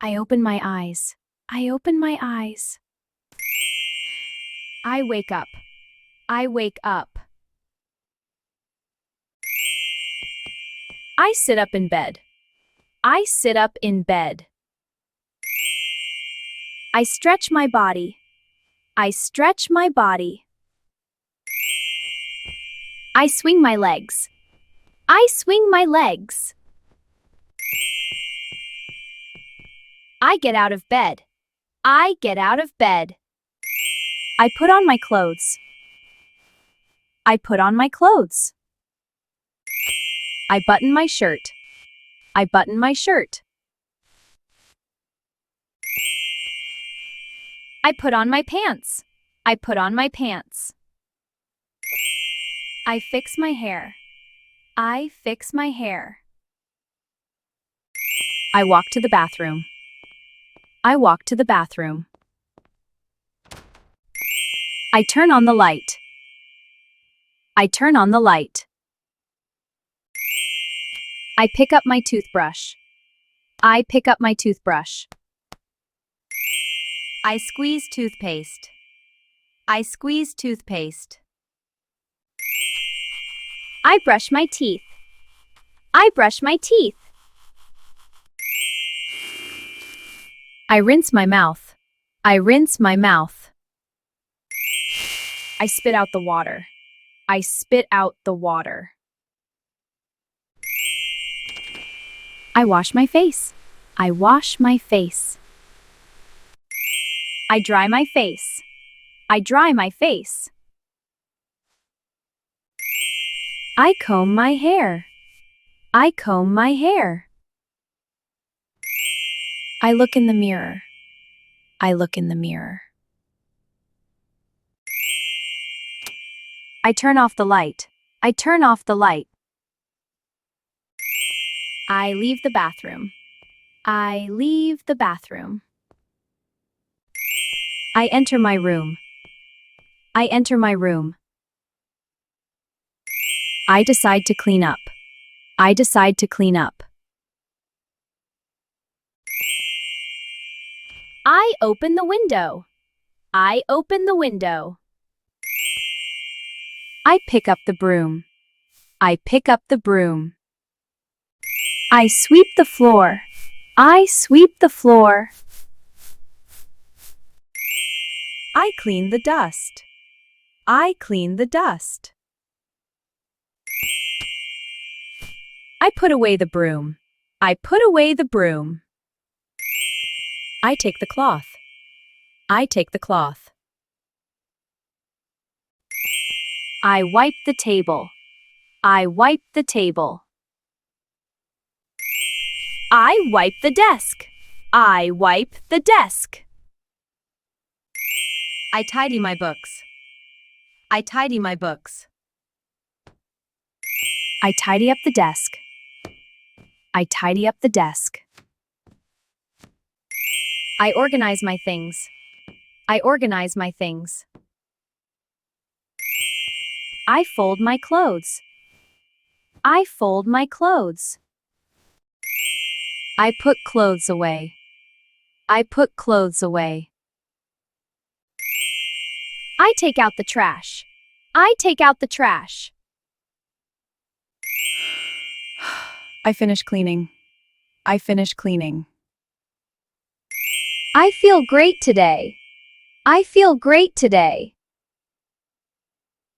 I open my eyes. I open my eyes. I wake up. I wake up. I sit up in bed. I sit up in bed. I stretch my body. I stretch my body. I swing my legs. I swing my legs. I get out of bed. I get out of bed. I put on my clothes. I put on my clothes. I button my shirt. I button my shirt. I put on my pants. I put on my pants. I fix my hair. I fix my hair. I walk to the bathroom. I walk to the bathroom. I turn on the light. I turn on the light. I pick up my toothbrush. I pick up my toothbrush. I squeeze toothpaste. I squeeze toothpaste. I brush my teeth. I brush my teeth. I rinse my mouth. I rinse my mouth. I spit out the water. I spit out the water. I wash my face. I wash my face. I dry my face. I dry my face. I comb my hair. I comb my hair. I look in the mirror. I look in the mirror. I turn off the light. I turn off the light. I leave the bathroom. I leave the bathroom. I enter my room. I enter my room. I decide to clean up. I decide to clean up. I open the window. I open the window. I pick up the broom. I pick up the broom. I sweep the floor. I sweep the floor. I clean the dust. I clean the dust. I put away the broom. I put away the broom. I take the cloth. I take the cloth. I wipe the table. I wipe the table. I wipe the desk. I wipe the desk. I tidy my books. I tidy my books. I tidy up the desk. I tidy up the desk. I organize my things. I organize my things. I fold my clothes. I fold my clothes. I put clothes away. I put clothes away. I take out the trash. I take out the trash. I finish cleaning. I finish cleaning. I feel great today. I feel great today.